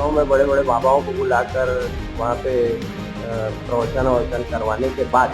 गांव में बड़े बड़े बाबाओं को बुलाकर वहाँ पे प्रवचन वचन करवाने के बाद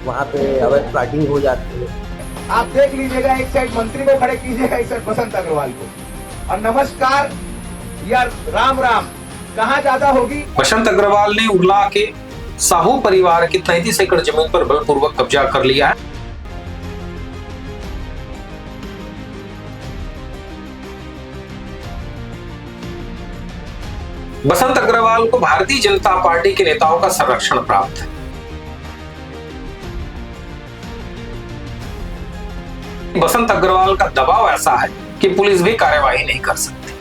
वहाँ पे अवैध प्लाटिंग हो जाती है। आप देख लीजिएगा, एक साइड मंत्री को खड़े कीजिएगा, एक साइड बसंत अग्रवाल को, और नमस्कार या राम राम कहाँ ज्यादा होगी। बसंत अग्रवाल ने उर्ला के साहू परिवार की 33 एकड़ जमीन पर बलपूर्वक कब्जा कर लिया है। बसंत अग्रवाल को भारतीय जनता पार्टी के नेताओं का संरक्षण प्राप्त है। बसंत अग्रवाल का दबाव ऐसा है कि पुलिस भी कार्यवाही नहीं कर सकती।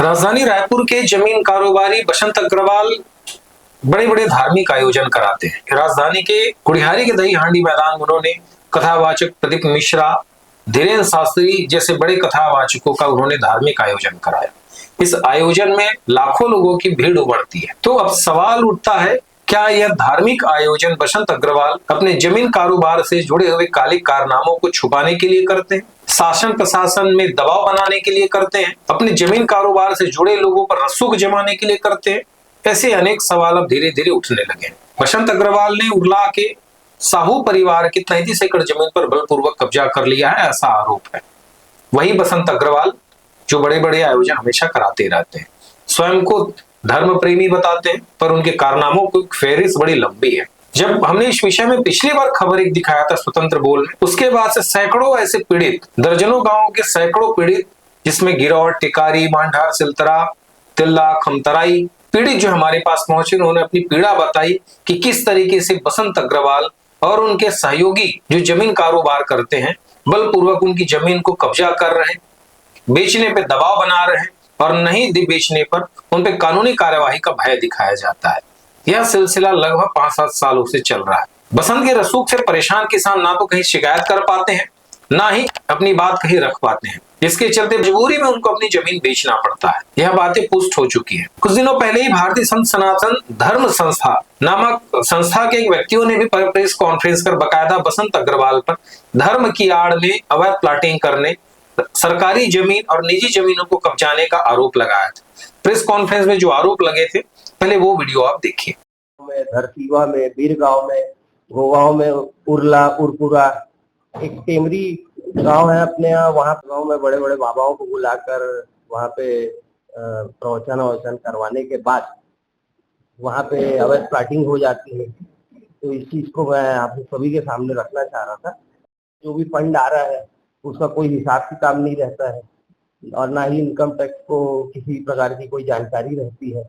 राजधानी रायपुर के जमीन कारोबारी बसंत अग्रवाल बड़े बड़े धार्मिक आयोजन कराते हैं। राजधानी के गुड़ियारी के दही हांडी मैदान में उन्होंने कथावाचक प्रदीप मिश्रा, धीरेन्द्र शास्त्री जैसे बड़े कथावाचकों का उन्होंने धार्मिक आयोजन कराया। इस आयोजन में लाखों लोगों की भीड़ उमड़ती है। तो अब सवाल उठता है, क्या यह धार्मिक आयोजन बसंत अग्रवाल अपने जमीन कारोबार से जुड़े हुए काले कारनामों को छुपाने के लिए करते हैं, शासन प्रशासन में दबाव बनाने के लिए करते हैं, अपने जमीन कारोबार से जुड़े लोगों पर रसूख जमाने के लिए करते हैं? ऐसे अनेक सवाल अब धीरे धीरे उठने लगे हैं। बसंत अग्रवाल ने उर्ला के साहू परिवार की 33 एकड़ जमीन पर बलपूर्वक कब्जा कर लिया है, ऐसा आरोप है। वही बसंत अग्रवाल जो बड़े बड़े आयोजन हमेशा कराते रहते हैं, स्वयं को धर्म प्रेमी बताते हैं, पर उनके कारनामों की फेहरिस्त बड़ी लंबी है। जब हमने इस विषय में पिछली बार खबर एक दिखाया था स्वतंत्र बोल में, उसके बाद से सैकड़ों ऐसे पीड़ित, दर्जनों गांवों के सैकड़ों पीड़ित, जिसमें गिरौट, टिकारी, मांढा, सिलतरा, तिल्ला, खमतराई पीड़ित जो हमारे पास पहुंचे, उन्होंने अपनी पीड़ा बताई कि किस तरीके से बसंत अग्रवाल और उनके सहयोगी जो जमीन कारोबार करते हैं, बलपूर्वक उनकी जमीन को कब्जा कर रहे हैं, बेचने पे दबाव बना रहे हैं, और नहीं बेचने पर उन पे कानूनी कार्यवाही का भय दिखाया जाता है। यह सिलसिला लगभग 5-7 सालों से चल रहा है। बसंत के रसूख से परेशान किसान ना तो कहीं शिकायत कर पाते हैं, ना ही अपनी बात कहीं रख पाते हैं, जिसके चलते मजबूरी में उनको अपनी जमीन बेचना पड़ता है। यह बातें पुष्ट हो चुकी है। कुछ दिनों पहले ही भारतीय संत सनातन धर्म संस्था नामक संस्था के एक व्यक्तियों ने भी प्रेस कॉन्फ्रेंस कर बकायदा बसंत अग्रवाल पर धर्म की आड़ में अवैध प्लाटिंग करने, सरकारी जमीन और निजी जमीनों को कब्जाने का आरोप लगाया था। प्रेस कॉन्फ्रेंस में जो आरोप लगे थे, पहले वो वीडियो आप देखिए। धरतीवा में, बीरगांव में, गोगांव में, उर्ला, उरपुरा, एक टेमरी गांव है अपने यहाँ, वहाँ गांव में बड़े बड़े बाबाओं को बुलाकर वहाँ पे प्रवचन वचन करवाने के बाद वहाँ पे अवैध प्लाटिंग हो जाती है। तो इस चीज को मैं आप सभी के सामने रखना चाह रहा था। जो भी फंड आ रहा है उसका कोई हिसाब किताब नहीं रहता है, और ना ही इनकम टैक्स को किसी प्रकार की कोई जानकारी रहती है।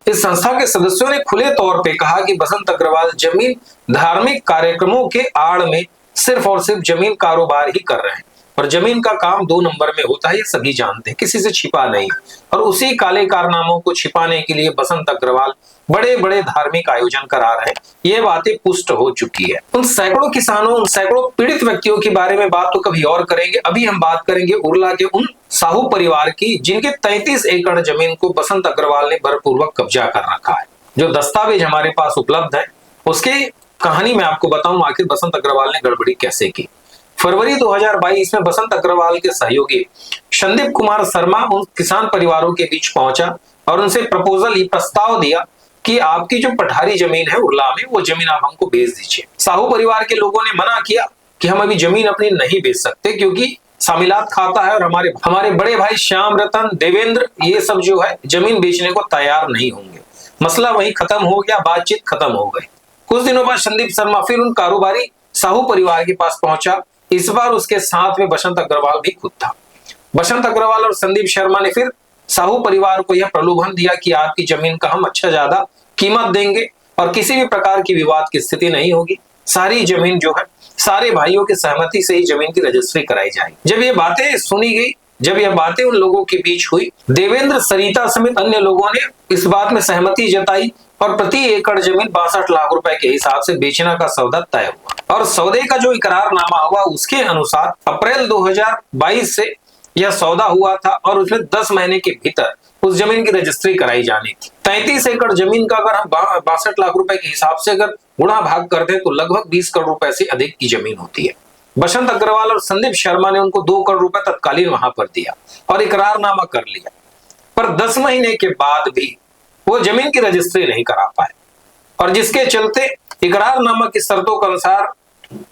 इस संस्था के सदस्यों ने खुले तौर पे कहा कि बसंत अग्रवाल जमीन धार्मिक कार्यक्रमों के आड़ में सिर्फ और सिर्फ जमीन कारोबार ही कर रहे हैं, और जमीन का काम 2 नंबर में होता है, ये सभी जानते हैं, किसी से छिपा नहीं। और उसी काले कारनामों को छिपाने के लिए बसंत अग्रवाल बड़े बड़े धार्मिक आयोजन करा रहे हैं। ये बातें पुष्ट हो चुकी है। उन सैकड़ों किसानों, उन सैकड़ों पीड़ित व्यक्तियों के बारे में बात तो कभी और करेंगे। अभी हम बात करेंगे उर्ला के उन साहू परिवार की, जिनके 33 एकड़ जमीन को बसंत अग्रवाल ने बलपूर्वक कब्जा कर रखा है। जो दस्तावेज हमारे पास उपलब्ध है, उसकी कहानी मैं आपको बताऊं, आखिर बसंत अग्रवाल ने गड़बड़ी कैसे की। फरवरी 2022 में बसंत अग्रवाल के सहयोगी संदीप कुमार शर्मा उन किसान परिवारों के बीच पहुंचा और उनसे प्रपोजल, ही प्रस्ताव दिया कि आपकी जो पठारी जमीन है उर्ला में, वो जमीन आप हमको बेच दीजिए। साहू परिवार के लोगों ने मना किया कि हम अभी जमीन अपनी नहीं बेच सकते, क्योंकि सामिलात खाता है और हमारे बड़े भाई श्याम रतन, देवेंद्र, ये सब जो है जमीन बेचने को तैयार नहीं होंगे। मसला वही खत्म हो गया, बातचीत खत्म हो गई। कुछ दिनों बाद संदीप शर्मा फिर उन कारोबारी साहू परिवार के पास पहुंचा। इस बार उसके साथ में बसंत अग्रवाल भी खुद था। बसंत अग्रवाल और संदीप शर्मा ने फिर साहू परिवार को यह प्रलोभन दिया कि आपकी जमीन का हम अच्छा ज्यादा कीमत देंगे और किसी भी प्रकार की विवाद की स्थिति नहीं होगी। सारी जमीन जो है सारे भाइयों की सहमति से ही जमीन की रजिस्ट्री कराई जाएगी। जब ये बातें सुनी गई, जब यह बातें उन लोगों के बीच हुई, देवेंद्र, सरिता समेत अन्य लोगों ने इस बात में सहमति जताई और प्रति एकड़ जमीन 62 लाख रुपए के हिसाब से बेचने का सौदा तय हुआ। और सौदे का जो इकरारनामा हुआ उसके अनुसार अप्रैल 2022 से यह सौदा हुआ था और उसमें 10 महीने के भीतर उस जमीन की रजिस्ट्री कराई जानी थी। 33 एकड़ जमीन का अगर हम 62 लाख रुपए के हिसाब से अगर गुणा भाग कर दे तो लगभग 20 करोड़ रुपए से अधिक की जमीन होती है। बसंत अग्रवाल और संदीप शर्मा ने उनको 2 करोड़ रुपए तत्कालीन वहां पर दिया और इकरारनामा कर लिया, पर 10 महीने के बाद भी वो जमीन की रजिस्ट्री नहीं करा पाए, और जिसके चलते इकरारनामा की शर्तों के अनुसार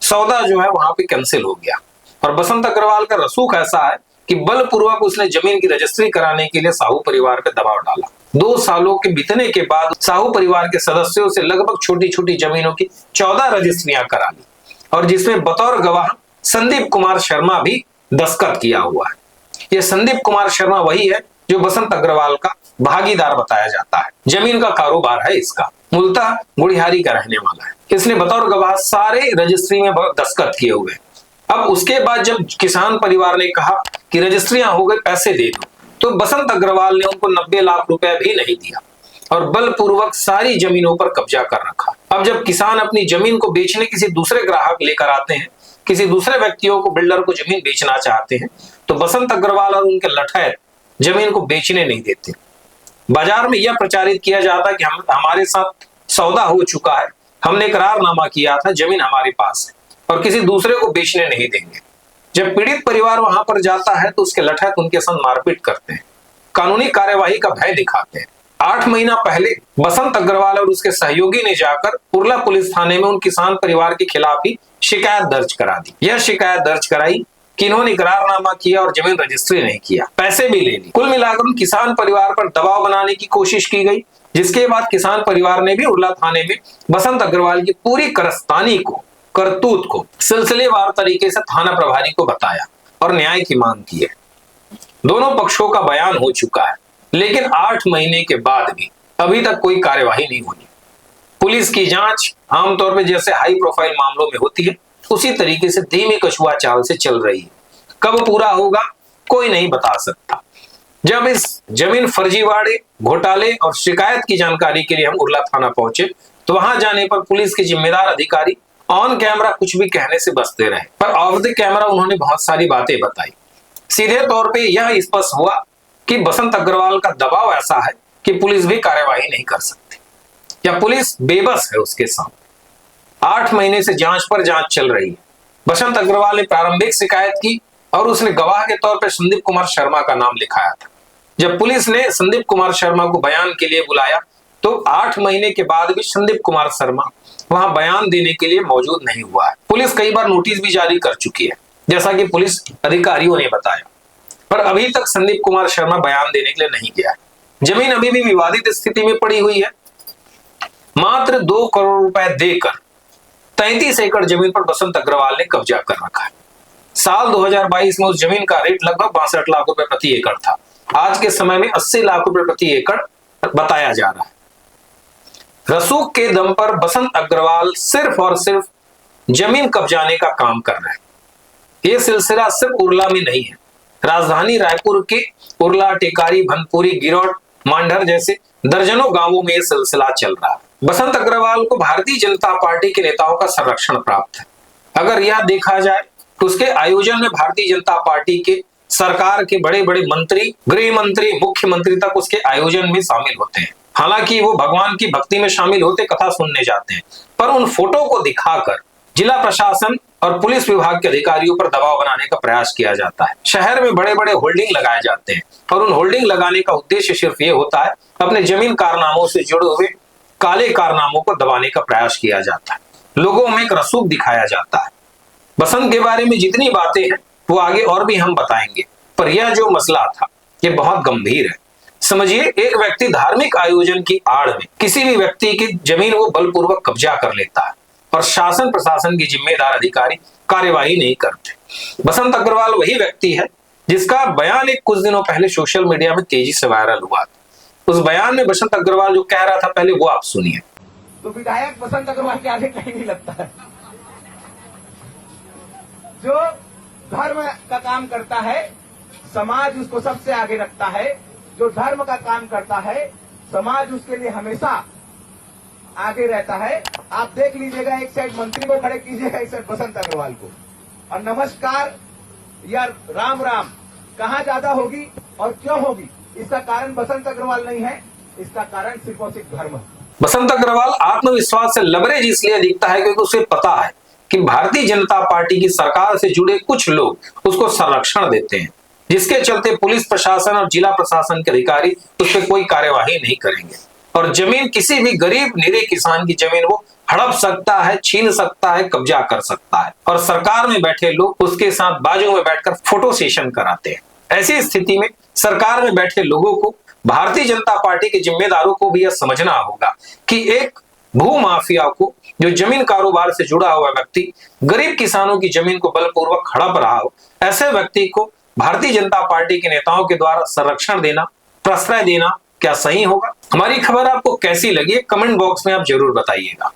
सौदा जो है वहां पे कैंसिल हो गया। और बसंत अग्रवाल का रसूख ऐसा है कि बलपूर्वक उसने जमीन की रजिस्ट्री कराने के लिए साहू परिवार पे दबाव डाला। 2 सालों के बीतने के बाद साहू परिवार के सदस्यों से लगभग छोटी छोटी जमीनों की 14 रजिस्ट्रियां करा ली, और जिसमें बतौर गवाह संदीप कुमार शर्मा भी दस्तखत किया हुआ है। यह संदीप कुमार शर्मा वही है जो बसंत अग्रवाल का भागीदार बताया जाता है। जमीन का कारोबार है इसका, मूलतः गुड़ियारी का रहने वाला है। इसने बतौर गवाह सारे रजिस्ट्री में दस्तखत किए हुए। अब उसके बाद जब किसान परिवार ने कहा कि रजिस्ट्रियां हो गई, पैसे दे दो, तो बसंत अग्रवाल ने उनको 90 लाख रुपए भी नहीं दिया और बलपूर्वक सारी जमीनों पर कब्जा कर रखा। अब जब किसान अपनी जमीन को बेचने किसी दूसरे ग्राहक लेकर आते हैं, किसी दूसरे व्यक्तियों को, बिल्डर को जमीन बेचना चाहते हैं, तो बसंत अग्रवाल और उनके लठैत जमीन को बेचने नहीं देते। बाजार में यह प्रचारित किया जाता कि हमारे साथ सौदा हो चुका है, हमने इकरारनामा किया था, जमीन हमारे पास है और किसी दूसरे को बेचने नहीं देंगे। जब पीड़ित परिवार वहां पर जाता है तो उसके लठैत उनके साथ मारपीट करते हैं, कानूनी कार्यवाही का भय दिखाते हैं। 8 महीना पहले बसंत अग्रवाल और उसके सहयोगी ने जाकर उरला पुलिस थाने में उन किसान परिवार के खिलाफ ही शिकायत दर्ज करा दी। यह शिकायत दर्ज कराई कि इन्होंने इकरारनामा किया और जमीन रजिस्ट्री नहीं किया, पैसे भी ले ली। कुल मिलाकर उन किसान परिवार पर दबाव बनाने की कोशिश की गई, जिसके बाद किसान परिवार ने भी उरला थाने में बसंत अग्रवाल की पूरी कारस्तानी को, करतूत को सिलसिलेवार तरीके से थाना प्रभारी को बताया और न्याय की मांग की है। दोनों पक्षों का बयान हो चुका है, लेकिन 8 महीने के बाद भी अभी तक कोई कार्यवाही नहीं हुई। पुलिस की जांच आमतौर पर जैसे हाई प्रोफाइल मामलों में होती है, उसी तरीके से धीमी कछुआ चाल से चल रही है। कब पूरा होगा कोई नहीं बता सकता। जब इस जमीन फर्जीवाड़े, घोटाले और शिकायत की जानकारी के लिए हम उरला थाना पहुंचे, तो वहां जाने पर पुलिस के जिम्मेदार अधिकारी ऑन कैमरा कुछ भी कहने से बचते रहे, पर ऑफ द कैमरा उन्होंने बहुत सारी बातें बताई। सीधे तौर पे यह स्पष्ट हुआ कि बसंत अग्रवाल का दबाव ऐसा है कि पुलिस भी कार्यवाही नहीं कर सकती, या पुलिस बेबस है उसके सामने। 8 महीने से जांच पर जांच चल रही है। बसंत अग्रवाल ने प्रारंभिक शिकायत की और उसने गवाह के तौर पर संदीप कुमार शर्मा का नाम लिखाया था। जब पुलिस ने संदीप कुमार शर्मा को बयान के लिए बुलाया, तो 8 महीने के बाद भी संदीप कुमार शर्मा वहां बयान देने के लिए मौजूद नहीं हुआ है। पुलिस कई बार नोटिस भी जारी कर चुकी है, जैसा कि पुलिस अधिकारियों ने बताया, पर अभी तक संदीप कुमार शर्मा बयान देने के लिए नहीं गया है। जमीन अभी भी विवादित स्थिति में पड़ी हुई है। मात्र 2 करोड़ रुपए देकर 33 एकड़ जमीन पर बसंत अग्रवाल ने कब्जा कर रखा है। साल 2022 में उस जमीन का रेट लगभग 62 लाख रुपए प्रति एकड़ था। आज के समय में 80 लाख रुपए प्रति एकड़ बताया जा रहा है। रसूख के दम पर बसंत अग्रवाल सिर्फ और सिर्फ जमीन कब्जाने का काम कर रहे हैं। यह सिलसिला सिर्फ उरला में नहीं है, राजधानी रायपुर के उरला, टेकारी, भनपुरी, गिरौट, मांडर जैसे दर्जनों गांवों में यह सिलसिला चल रहा है। बसंत अग्रवाल को भारतीय जनता पार्टी के नेताओं का संरक्षण प्राप्त है। अगर यह देखा जाए तो उसके आयोजन में भारतीय जनता पार्टी के सरकार के बड़े बड़े मंत्री, गृह मंत्री, मुख्यमंत्री तक उसके आयोजन में शामिल होते हैं। हालांकि वो भगवान की भक्ति में शामिल होते, कथा सुनने जाते हैं, पर उन फोटो को दिखाकर जिला प्रशासन और पुलिस विभाग के अधिकारियों पर दबाव बनाने का प्रयास किया जाता है। शहर में बड़े बड़े होल्डिंग लगाए जाते हैं और उन होल्डिंग लगाने का उद्देश्य सिर्फ ये होता है अपने जमीन कारनामों से जुड़े हुए काले कारनामों को दबाने का प्रयास किया जाता है। लोगों में एक रसूख दिखाया जाता है। बसंत के बारे में जितनी बातें हैं वो आगे और भी हम बताएंगे, पर यह जो मसला था ये बहुत गंभीर है। समझिए, एक व्यक्ति धार्मिक आयोजन की आड़ में किसी भी व्यक्ति की जमीन वो बलपूर्वक कब्जा कर लेता है और शासन प्रशासन के जिम्मेदार अधिकारी कार्यवाही नहीं करते। बसंत अग्रवाल वही व्यक्ति है जिसका बयान एक कुछ दिनों पहले सोशल मीडिया में तेजी से वायरल हुआ। उस बयान में बसंत अग्रवाल जो कह रहा था, पहले वो आप सुनिए। तो विधायक बसंत अग्रवाल के आगे कहीं नहीं लगता है। जो धर्म का काम करता है, समाज उसको सबसे आगे रखता है। जो धर्म का काम करता है, समाज उसके लिए हमेशा आगे रहता है। आप देख लीजिएगा, एक साइड मंत्री को खड़े कीजिएगा, एक साइड बसंत अग्रवाल को, और नमस्कार या राम राम कहाँ ज्यादा होगी और क्यों होगी, इसका कारण बसंत अग्रवाल नहीं है, इसका कारण सिर्फ और सिर्फ धर्म है। बसंत अग्रवाल आत्मविश्वास से लबरेज इसलिए दिखता है क्योंकि उसे पता है कि भारतीय जनता पार्टी की सरकार से जुड़े कुछ लोग उसको संरक्षण देते हैं, जिसके चलते पुलिस प्रशासन और जिला प्रशासन के अधिकारी उस पर कोई कार्यवाही नहीं करेंगे और जमीन किसी भी गरीब निरीह किसान की जमीन वो हड़प सकता है, छीन सकता है, कब्जा कर सकता है और सरकार में बैठे लोग उसके साथ बाजू में बैठकर फोटो सेशन कराते हैं। ऐसी स्थिति में सरकार में बैठे लोगों को, भारतीय जनता पार्टी के जिम्मेदारों को भी यह समझना होगा कि एक भू माफिया को, जो जमीन कारोबार से जुड़ा हुआ व्यक्ति गरीब किसानों की जमीन को बलपूर्वक हड़प रहा हो, ऐसे व्यक्ति को भारतीय जनता पार्टी के नेताओं के द्वारा संरक्षण देना, प्रश्रय देना क्या सही होगा? हमारी खबर आपको कैसी लगी कमेंट बॉक्स में आप जरूर बताइएगा।